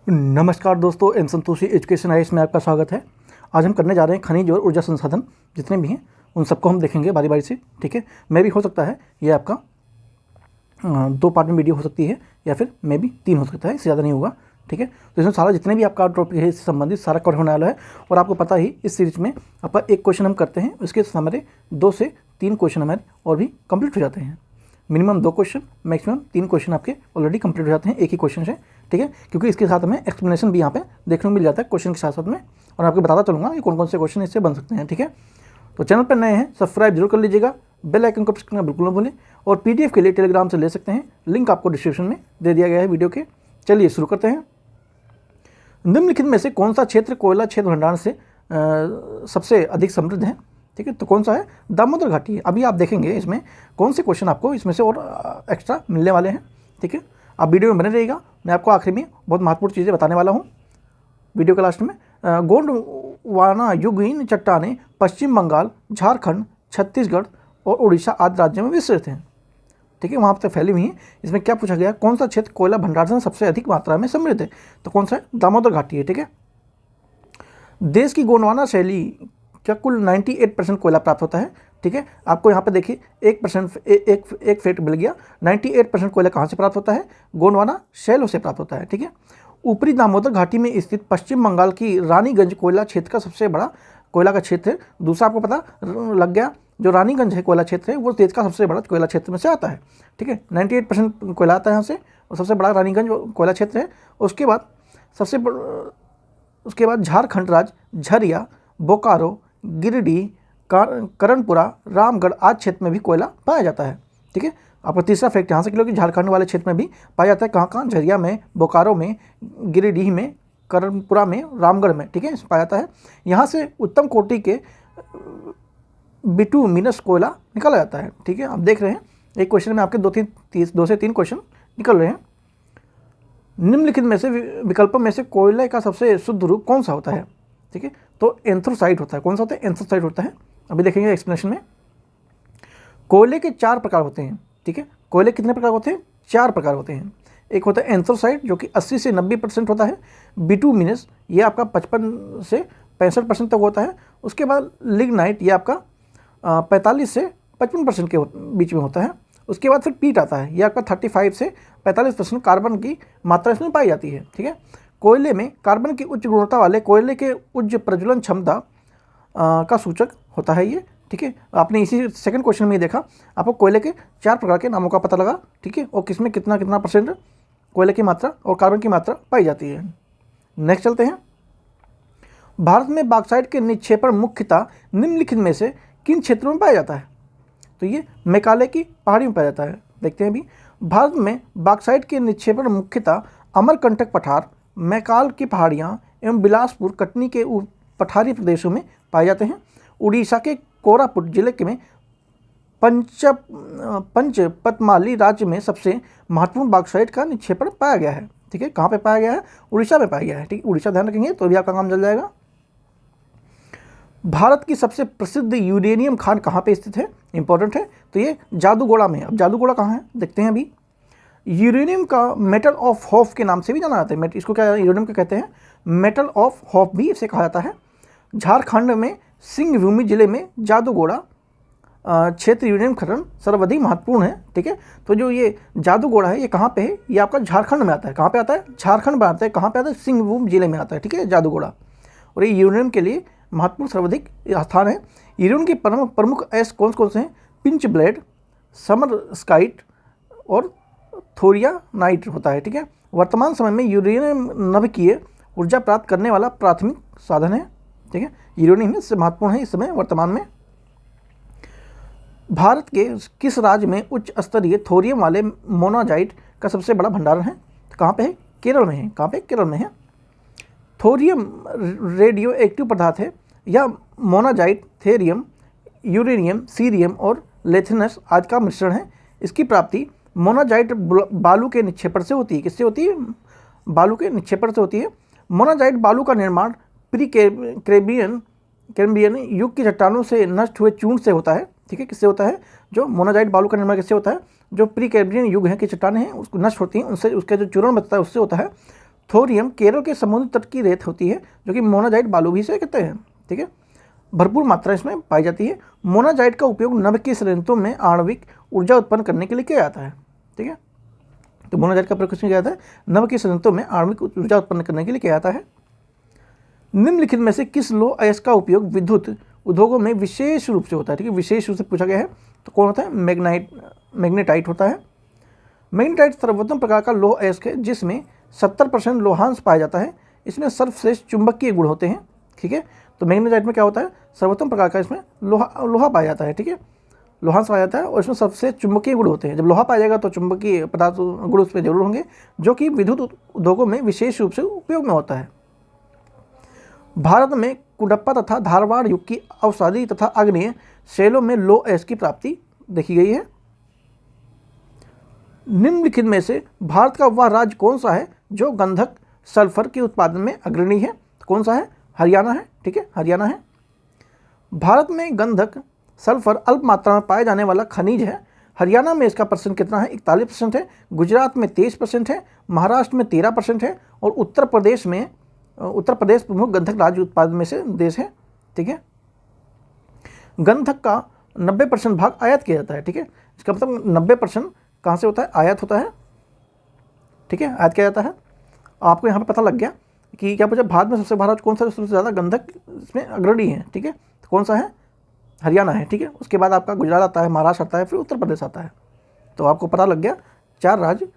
नमस्कार दोस्तों, M Santoshi education IAS में आपका स्वागत है। आज हम करने जा रहे हैं खनिज और ऊर्जा संसाधन जितने भी हैं उन सबको हम देखेंगे बारी बारी से। ठीक है, मैं भी हो सकता है ये आपका 2 पार्ट में वीडियो हो सकती है या फिर मे भी 3 हो सकता है, इससे ज़्यादा नहीं होगा। ठीक है, तो इसमें सारा जितने भी आपका टॉपिक है इससे संबंधित सारा कवर होने वाला है। और आपको पता ही इस सीरीज में आपका एक क्वेश्चन हम करते हैं, उसके हमारे 2 से 3 क्वेश्चन हमारे और भी कंप्लीट हो जाते हैं। मिनिमम 2 क्वेश्चन, मैक्सिमम 3 क्वेश्चन आपके ऑलरेडी कंप्लीट हो जाते हैं एक ही क्वेश्चन से। ठीक है, क्योंकि इसके साथ हमें एक्सप्लेनेशन भी यहाँ पे देखने को मिल जाता है क्वेश्चन के साथ साथ में, और आपको बताता चलूँगा कि कौन कौन से क्वेश्चन इससे बन सकते हैं। ठीक है, तो चैनल पर नए हैं सब्सक्राइब जरूर कर लीजिएगा, बेल आइकन को प्रेस करना बिल्कुल न भूलें। और पीडीएफ के लिए टेलीग्राम से ले सकते हैं, लिंक आपको डिस्क्रिप्शन में दे दिया गया है वीडियो के। चलिए शुरू करते हैं। निम्नलिखित में से कौन सा क्षेत्र कोयला क्षेत्र भंडारण से सबसे अधिक समृद्ध है? ठीक है, तो कौन सा है? दामोदर घाटी है। अभी आप देखेंगे इसमें कौन से क्वेश्चन आपको इसमें से और एक्स्ट्रा मिलने वाले हैं। ठीक है, आप वीडियो में बने रहिएगा, मैं आपको आखिर में बहुत महत्वपूर्ण चीज़ें बताने वाला हूँ वीडियो के लास्ट में। गोंडवाना युगीन चट्टानें पश्चिम बंगाल, झारखंड, छत्तीसगढ़ और उड़ीसा आदि राज्यों में विस्तृत हैं। ठीक है, वहाँ पर फैली हुई है। इसमें क्या पूछा गया? कौन सा क्षेत्र कोयला भंडारण से सबसे अधिक मात्रा में समृद्ध है? तो कौन सा है? दामोदर घाटी है। ठीक है, देश की गोंडवाना शैली क्या कुल 98% कोयला प्राप्त होता है। ठीक है, आपको यहाँ पे देखिए 1% एक फैक्ट मिल गया। 98% कोयला कहाँ से प्राप्त होता है? गोंडवाना शैलों से प्राप्त होता है। ठीक है, ऊपरी दामोदर घाटी में स्थित पश्चिम बंगाल की रानीगंज कोयला क्षेत्र का सबसे बड़ा कोयला का क्षेत्र है। दूसरा आपको पता लग गया, जो रानीगंज है कोयला क्षेत्र है वो देश का सबसे बड़ा कोयला क्षेत्र में से आता है। ठीक है, 98% कोयला आता है यहाँ से, और सबसे बड़ा रानीगंज कोयला क्षेत्र है। उसके बाद झारखंड राज्य झरिया, बोकारो, गिरिडीह, करणपुरा, रामगढ़ आदि क्षेत्र में भी कोयला पाया जाता है। ठीक है, आपको तीसरा फैक्ट यहाँ से क्लियर कि झारखंड वाले क्षेत्र में भी पाया जाता है। कहाँ कहाँ? झरिया में, बोकारो में, गिरिडीह में, करणपुरा में, रामगढ़ में। ठीक है, पाया जाता है। यहाँ से उत्तम कोटि के बिटुमिनस कोयला निकाला जाता है। ठीक है, आप देख रहे हैं एक क्वेश्चन में आपके 2 से 3 क्वेश्चन निकल रहे हैं। निम्नलिखित में से विकल्पों में से कोयले का सबसे शुद्ध रूप कौन सा होता है? ठीक है, तो एंथ्रासाइट होता है। कौन सा होता है? एंथ्रासाइट होता है। अभी देखेंगे एक्सप्लेनेशन में। कोयले के 4 प्रकार होते हैं। ठीक है, कोयले कितने प्रकार होते हैं? 4 प्रकार होते हैं। एक होता है एंथ्रासाइट जो कि 80 से 90% होता है। बिटुमिनस ये आपका 55 से 65% तक होता है। उसके बाद लिग्नाइट ये आपका 45 से 55% के बीच में होता है। उसके बाद फिर पीट आता है, ये आपका 35 से 45% कार्बन की मात्रा इसमें पाई जाती है। ठीक है, कोयले में कार्बन की उच्च गुणवत्ता वाले कोयले के उच्च प्रज्वलन क्षमता का सूचक होता है ये। ठीक है, आपने इसी सेकंड क्वेश्चन में ही देखा, आपको कोयले के 4 प्रकार के नामों का पता लगा। ठीक है, और किसमें कितना कितना % कोयले की मात्रा और कार्बन की मात्रा पाई जाती है। नेक्स्ट चलते हैं। भारत में बॉक्साइट के निक्षेपण मुख्यतः निम्नलिखित में से किन क्षेत्रों में पाया जाता है? तो ये मेघालय की पहाड़ी में पाया जाता है। देखते हैं अभी। भारत में बॉक्साइट के निक्षेपण मुख्यतः अमरकंटक पठार, मैकाल की पहाड़ियाँ एवं बिलासपुर, कटनी के पठारी प्रदेशों में पाए जाते हैं। उड़ीसा के कोरापुट जिले में पंचपतमाली राज्य में सबसे महत्वपूर्ण बॉक्साइट का निक्षेपण पाया गया है। ठीक है, कहाँ पे पाया गया है? उड़ीसा में पाया गया है। ठीक है, उड़ीसा ध्यान रखेंगे तो भी आपका काम चल जाएगा। भारत की सबसे प्रसिद्ध यूरेनियम खान कहाँ पे स्थित है? इंपॉर्टेंट है, तो ये जादूगोड़ा में। अब जादूगोड़ा कहाँ है देखते हैं अभी। यूरेनियम का मेटल ऑफ होप के नाम से भी जाना जाता है। इसको क्या यूरेनियम को कहते हैं? मेटल ऑफ होप भी इसे कहा जाता है। झारखंड में सिंहभूमि जिले में जादूगोड़ा क्षेत्र यूरेनियम खनन सर्वाधिक महत्वपूर्ण है। ठीक है, तो जो ये जादूगोड़ा है ये कहाँ पे है? ये आपका झारखंड में आता है। कहाँ पे आता है? झारखंड में आता है। कहाँ पे आता है? सिंहभूमि जिले में आता है। ठीक है, जादूगोड़ा। और ये यूरेनियम के लिए महत्वपूर्ण सर्वाधिक स्थान है। यूरेनियम के प्रमुख ऐसे कौन से हैं? पिंच ब्लेड, समरस्काइट और थोरियानाइट होता है। ठीक है, वर्तमान समय में यूरेनियम नाभिकीय ऊर्जा प्राप्त करने वाला प्राथमिक साधन है। ठीक है, यूरेनियम इससे महत्वपूर्ण है इस समय वर्तमान में। भारत के किस राज्य में उच्च स्तरीय थोरियम वाले मोनाजाइट का सबसे बड़ा भंडारण है? कहाँ पे है? केरल में है। कहाँ पे? केरल में है। थोरियम रेडियो एक्टिव पदार्थ है। यह मोनाजाइट थेरियम, यूरेनियम, सीरियम और लेथिनस आदि का मिश्रण है। इसकी प्राप्ति मोनाजाइट बालू के निक्षेपण से होती है। किससे होती है? बालू के निक्षेपण से होती है। मोनाजाइट बालू का निर्माण प्री कैम्ब्रियन युग की चट्टानों से नष्ट हुए चूर्ण से होता है। ठीक है, किससे होता है? जो मोनाजाइट बालू का निर्माण किससे होता है? जो प्री कैम्ब्रियन युग है की चट्टानें हैं उसको नष्ट होती हैं उनसे, उसका जो चूर्ण बचता है उससे होता है। थोरियम केरल के समुद्र तट की रेत होती है जो कि मोनाजाइट बालू भी से कहते हैं, ठीक है। भरपूर मात्रा इसमें पाई जाती है। मोनाजाइट का उपयोग नभ की संयंत्रों में आणविक ऊर्जा उत्पन्न करने के लिए किया जाता है, ठीक है। तो मोनाजाइट का प्रयोग किया जाता है, नभ की संयंत्रों में आणविक ऊर्जा उत्पन्न करने के लिए किया जाता है। निम्नलिखित में से किस लौह अयस्क का उपयोग विद्युत उद्योगों में विशेष रूप से होता है, ठीक है, विशेष रूप से पूछा गया है। तो कौन होता है? मैग्नेटाइट होता है। मैग्नेटाइट सर्वोत्तम प्रकार का लौह अयस्क है जिसमें 70% लोहांश पाया जाता है। इसमें सर्वश्रेष्ठ चुंबकीय गुण होते हैं, ठीक है। तो मैग्नेटाइट में क्या होता है? सर्वोत्तम प्रकार का इसमें लोहा पाया जाता है, ठीक है, लोहांश पाया जाता है और इसमें सबसे चुंबकीय गुण होते हैं। जब लोहा पाया जाएगा तो चुंबकीय पदार्थ गुण उस पर जरूर होंगे, जो कि विद्युत उद्योगों में विशेष रूप से उपयोग में होता है। भारत में कुडप्पा तथा धारवाड़ युग की अवसादी तथा आग्नेय शैलों में लौह अयस्क की प्राप्ति देखी गई है। निम्नलिखित में से भारत का वह राज्य कौन सा है जो गंधक सल्फर के उत्पादन में अग्रणी है? कौन सा है? हरियाणा है, ठीक है, हरियाणा है। भारत में गंधक सल्फर अल्प मात्रा में पाए जाने वाला खनिज है। हरियाणा में इसका परसेंट कितना है? 41% है। गुजरात में 23% है। महाराष्ट्र में 13% है। और उत्तर प्रदेश प्रमुख गंधक राज्य उत्पादन में से देश है, ठीक है। गंधक का 90% भाग आयात किया जाता है, ठीक है। इसका मतलब 90% कहाँ से होता है? आयात होता है, ठीक है, आयात किया जाता है। आपको यहाँ पे पता लग गया कि क्या पूछा? भारत में सबसे बड़ा कौन सा सबसे ज़्यादा गंधक इसमें अग्रणी है, ठीक है। तो कौन सा है? हरियाणा है, ठीक है। उसके बाद आपका गुजरात आता है, महाराष्ट्र आता है, फिर उत्तर प्रदेश आता है। तो आपको पता लग गया 4 राज्य,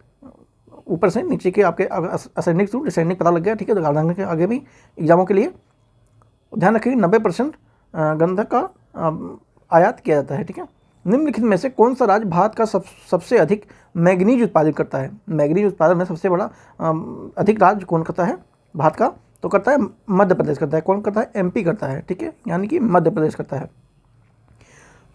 ऊपर से नीचे के आपके असेंडिंग टू डिसेंडिंग पता लग गया, ठीक है। तो गार्डन के आगे भी एग्जामों के लिए ध्यान रखिए 90% गंधक का आयात किया जाता है, ठीक है। निम्नलिखित में से कौन सा राज्य भारत का सबसे अधिक मैग्नीज उत्पादन करता है? मैग्नीज उत्पादन में सबसे बड़ा अधिक राज्य कौन करता है भारत का? तो करता है मध्य प्रदेश करता है। कौन करता है? एमपी करता है, ठीक है, यानी कि मध्य प्रदेश करता है।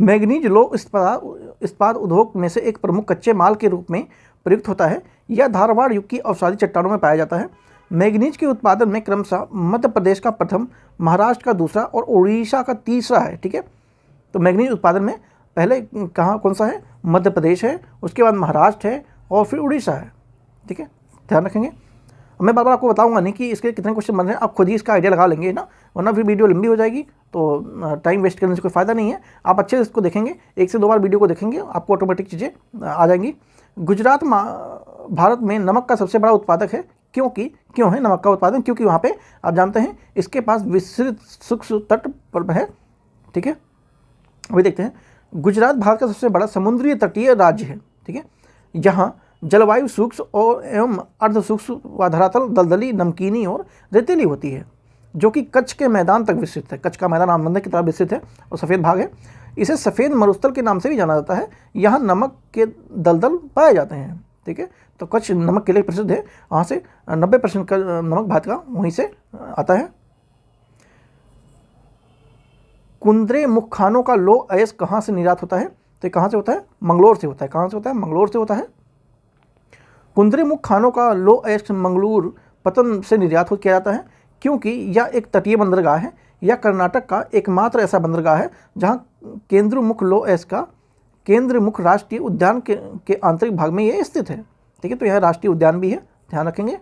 मैग्नीज लौह इस्पात उद्योग में से एक प्रमुख कच्चे माल के रूप में प्रयुक्त होता है। यह धारवाड़ युग की अवसादी चट्टानों में पाया जाता है। मैग्नीज के उत्पादन में क्रमशः मध्य प्रदेश का प्रथम, महाराष्ट्र का दूसरा और उड़ीसा का तीसरा है, ठीक है। तो मैग्नीज उत्पादन में पहले कहाँ कौन सा है? मध्य प्रदेश है, उसके बाद महाराष्ट्र है और फिर उड़ीसा है, ठीक है, ध्यान रखेंगे। मैं बार बार आपको बताऊंगा नहीं कि इसके कितने क्वेश्चन बन रहे हैं, आप खुद ही इसका आइडिया लगा लेंगे ना, वरना फिर वीडियो लंबी हो जाएगी तो टाइम वेस्ट करने से कोई फ़ायदा नहीं है। आप अच्छे से इसको देखेंगे, 1 से 2 बार वीडियो को देखेंगे, आपको ऑटोमेटिक चीज़ें आ जाएंगी। गुजरात भारत में नमक का सबसे बड़ा उत्पादक है। क्यों है नमक का उत्पादन? क्योंकि वहाँ पे आप जानते हैं इसके पास विस्तृत सूक्ष्म तट पर है, ठीक है। अभी देखते हैं, गुजरात भारत का सबसे बड़ा समुद्री तटीय राज्य है, ठीक है। यहाँ जलवायु सूक्ष्म और एवं अर्ध सूक्ष्म व धरातल दलदली, नमकीनी और रेतीली होती है, जो कि कच्छ के मैदान तक विस्तृत है। कच्छ का मैदान आमदन की तरफ विस्तृत है और सफ़ेद भाग है। इसे सफ़ेद मरुस्थल के नाम से भी जाना जाता है। यहाँ नमक के दलदल पाए जाते हैं, ठीक है। तो कच्छ नमक के लिए प्रसिद्ध है। वहाँ से 90% का नमक भारत का वहीं से आता है। कुंद्रे मुख खानों का लौह अयस्क कहाँ से निर्यात होता है? तो ये कहाँ से होता है? मंगलोर से होता है। कहाँ से होता है? मंगलोर से होता है। कुंद्रे मुख खानों का लौह अयस्क मंगलूर पतन से निर्यात किया जाता है, क्योंकि यह एक तटीय बंदरगाह है। यह कर्नाटक का एकमात्र ऐसा बंदरगाह है जहाँ केंद्रमुख लौह अयस्क का केंद्रमुख राष्ट्रीय उद्यान के आंतरिक भाग में यह स्थित है, ठीक है। तो यह राष्ट्रीय उद्यान भी है, ध्यान रखेंगे।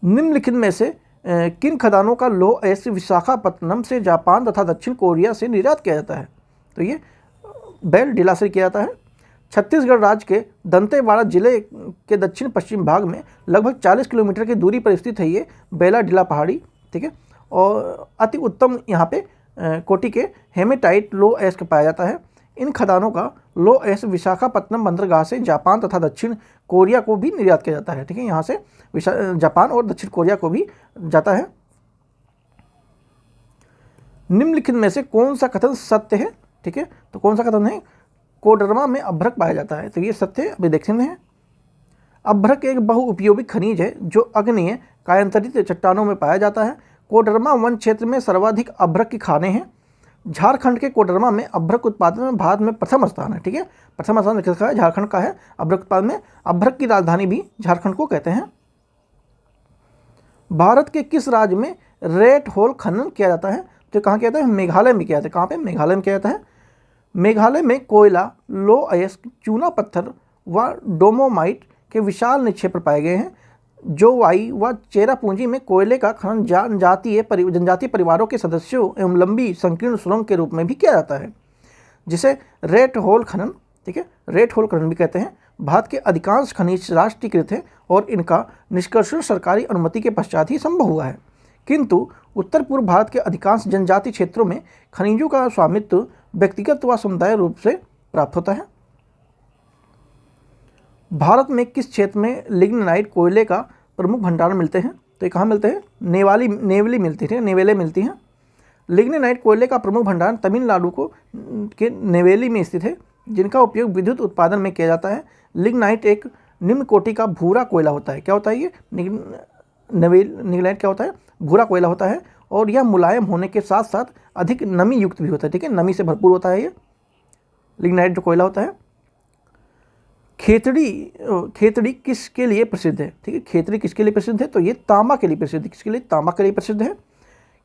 निम्नलिखित में से किन खदानों का लौह अयस्क विशाखापत्तनम से जापान तथा दक्षिण कोरिया से निर्यात किया जाता है? तो ये बेल ढीला से किया जाता है। छत्तीसगढ़ राज्य के दंतेवाड़ा जिले के दक्षिण पश्चिम भाग में लगभग 40 किलोमीटर की दूरी पर स्थित है ये बेला ढीला पहाड़ी, ठीक है। और अति उत्तम यहाँ पे कोटि के हेमेटाइट लौह अयस्क पाया जाता है। इन खदानों का लौह अयस्क विशाखापत्तनम बंदरगाह से जापान तथा दक्षिण कोरिया को भी निर्यात किया जाता है, ठीक है। यहाँ से जापान और दक्षिण कोरिया को भी जाता है। निम्नलिखित में से कौन सा कथन सत्य है? ठीक है, तो कौन सा कथन है? कोडरमा में अभ्रक पाया जाता है, तो ये सत्य अभी देखते हैं। अभ्रक एक बहुउपयोगी खनिज है जो अग्नेय कायांतरित चट्टानों में पाया जाता है। कोडरमा वन क्षेत्र में सर्वाधिक अभ्रक की खानें हैं। झारखंड के कोडरमा में अभ्रक उत्पादन में भारत में प्रथम स्थान है, ठीक है। प्रथम स्थान किसका है? झारखंड का है अभ्रक उत्पादन में। अभ्रक की राजधानी भी झारखंड को कहते हैं। भारत के किस राज्य में रेट होल खनन किया जाता है? तो कहाँ किया जाता है? मेघालय में किया जाता है। कहाँ पे? मेघालय में किया जाता है। मेघालय में कोयला, लौह अयस्क, चूना पत्थर व डोमोमाइट के विशाल निक्षेप पाए गए हैं। जोवाई व चेरापूंजी में कोयले का खनन जनजातीय परिवारों के सदस्यों एवं लंबी संकीर्ण सुरंग के रूप में भी किया जाता है, जिसे रेट होल खनन, ठीक है, रेट होल खनन भी कहते हैं। भारत के अधिकांश खनिज राष्ट्रीयकृत हैं और इनका निष्कर्षण सरकारी अनुमति के पश्चात ही संभव हुआ है, किंतु उत्तर पूर्व भारत के अधिकांश जनजातीय क्षेत्रों में खनिजों का स्वामित्व व्यक्तिगत व समुदाय रूप से प्राप्त होता है। भारत में किस क्षेत्र में लिग्नाइट कोयले का प्रमुख भंडार मिलते हैं? तो ये कहाँ मिलते हैं? नेवली मिलती है, नेवेले मिलती हैं। लिग्नाइट कोयले का प्रमुख भंडार तमिलनाडु के नेवेली में स्थित है, जिनका उपयोग विद्युत उत्पादन में किया जाता है। लिग्नाइट एक निम्न कोटि का भूरा कोयला होता है। क्या होता है ये? लिग्नाइट क्या होता है? भूरा कोयला होता है, और यह मुलायम होने के साथ साथ अधिक नमी युक्त भी होता है, ठीक है, नमी से भरपूर होता है ये लिग्नाइट जो कोयला होता है। खेतड़ी किसके लिए प्रसिद्ध है? ठीक है, खेतड़ी किसके लिए प्रसिद्ध है? तो ये तांबा के लिए प्रसिद्ध है। किसके लिए? तांबा के लिए प्रसिद्ध है।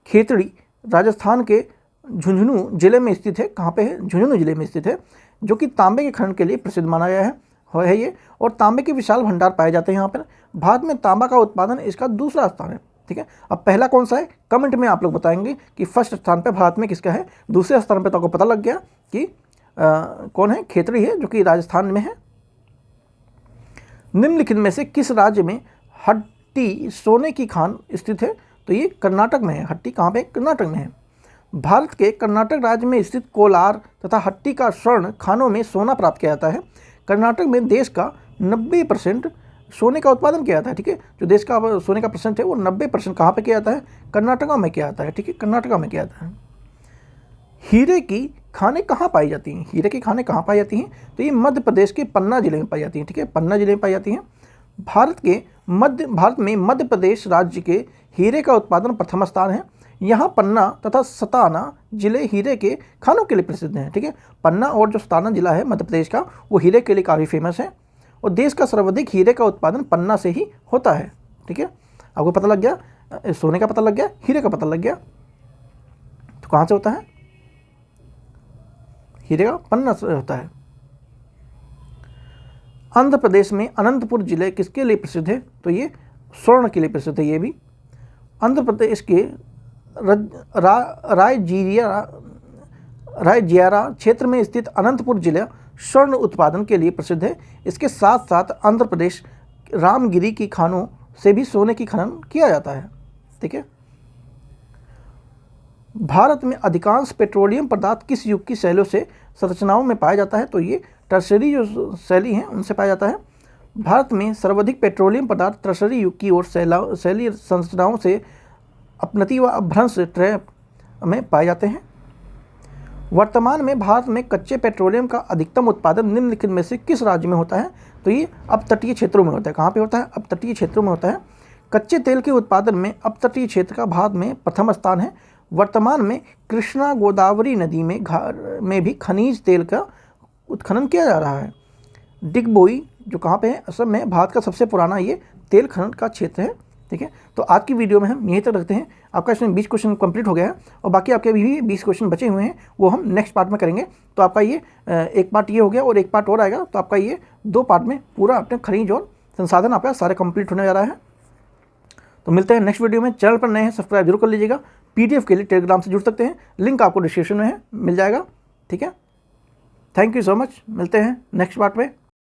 खेतड़ी राजस्थान के झुंझुनू जिले में स्थित है। कहाँ पे है? झुंझुनू जिले में स्थित है, जो कि तांबे के खनन के लिए प्रसिद्ध माना गया है ये, और तांबे के विशाल भंडार पाए जाते हैं यहाँ पर। भारत में तांबा का उत्पादन इसका दूसरा स्थान है, ठीक है। अब पहला कौन सा है? कमेंट में आप लोग बताएंगे कि फर्स्ट स्थान पे भारत में किसका है। दूसरे स्थान पे तो आपको पता लग गया कि कौन है? खेतड़ी है, जो कि राजस्थान में है। निम्नलिखित में से किस राज्य में हट्टी सोने की खान स्थित है? तो ये कर्नाटक में है। हट्टी कहाँ पे? कर्नाटक में है। भारत के कर्नाटक राज्य में स्थित कोलार तथा हट्टी का स्वर्ण खानों में सोना प्राप्त किया जाता है। कर्नाटक में देश का 90% सोने का उत्पादन किया जाता है, ठीक है। जो देश का सोने का परसेंट है वो 90% कहाँ पे किया जाता है? कर्नाटका में किया जाता है, ठीक है, कर्नाटका में किया जाता है। हीरे की खानें कहाँ पाई जाती हैं? हीरे की खानें कहाँ पाई जाती हैं? तो ये मध्य प्रदेश के पन्ना जिले में पाई जाती हैं, ठीक है, पन्ना जिले में पाई जाती हैं। भारत में मध्य प्रदेश राज्य के हीरे का उत्पादन प्रथम स्थान है। यहाँ पन्ना तथा सताना जिले हीरे के खानों के लिए प्रसिद्ध हैं, ठीक है। पन्ना और जो सताना जिला है मध्य प्रदेश का, वो हीरे के लिए काफ़ी फेमस है, और देश का सर्वाधिक हीरे का उत्पादन पन्ना से ही होता है, ठीक है। आपको पता लग गया, सोने का पता लग गया, हीरे का पता लग गया, तो कहाँ से होता है? हीरे का पन्ना से होता है। आंध्र प्रदेश में अनंतपुर जिले किसके लिए प्रसिद्ध है? तो ये स्वर्ण के लिए प्रसिद्ध है। ये भी आंध्र प्रदेश के रायजियारा क्षेत्र में स्थित अनंतपुर जिला स्वर्ण उत्पादन के लिए प्रसिद्ध है। इसके साथ साथ आंध्र प्रदेश रामगिरी की खानों से भी सोने की खनन किया जाता है, ठीक है। भारत में अधिकांश पेट्रोलियम पदार्थ किस युग की शैलियों से संरचनाओं में पाया जाता है? तो ये टर्शरी जो शैली हैं उनसे पाया जाता है। भारत में सर्वाधिक पेट्रोलियम पदार्थ टर्शरी युग की ओर शैली संरचनाओं से अपनति व अभ्रंश ट्रैप में पाए जाते हैं। वर्तमान में भारत में कच्चे पेट्रोलियम का अधिकतम उत्पादन निम्नलिखित में से किस राज्य में होता है? तो ये अपतटीय क्षेत्रों में होता है। कहाँ पे होता है? अपतटीय क्षेत्रों में होता है। कच्चे तेल के उत्पादन में अपतटीय क्षेत्र का भारत में प्रथम स्थान है। वर्तमान में कृष्णा गोदावरी नदी में भी खनिज तेल का उत्खनन किया जा रहा है। डिगबोई जो कहाँ पे है? असम में। भारत का सबसे पुराना ये तेल खनन का क्षेत्र है, ठीक है। तो आज की वीडियो में हम यहीं तक रखते हैं। आपका इसमें 20 क्वेश्चन कंप्लीट हो गया है, और बाकी आपके अभी भी 20 क्वेश्चन बचे हुए हैं, वो हम नेक्स्ट पार्ट में करेंगे। तो आपका ये एक पार्ट ये हो गया और एक पार्ट और आएगा, तो आपका ये 2 पार्ट में पूरा अपने खनिज और संसाधन आपका सारे कंप्लीट होने जा रहा है। तो मिलते हैं नेक्स्ट वीडियो में। चैनल पर नए हैं सब्सक्राइब जरूर कर लीजिएगा। PDF के लिए टेलीग्राम से जुड़ सकते हैं, लिंक आपको डिस्क्रिप्शन में है, मिल जाएगा, ठीक है। Thank you so much. मिलते हैं नेक्स्ट पार्ट में।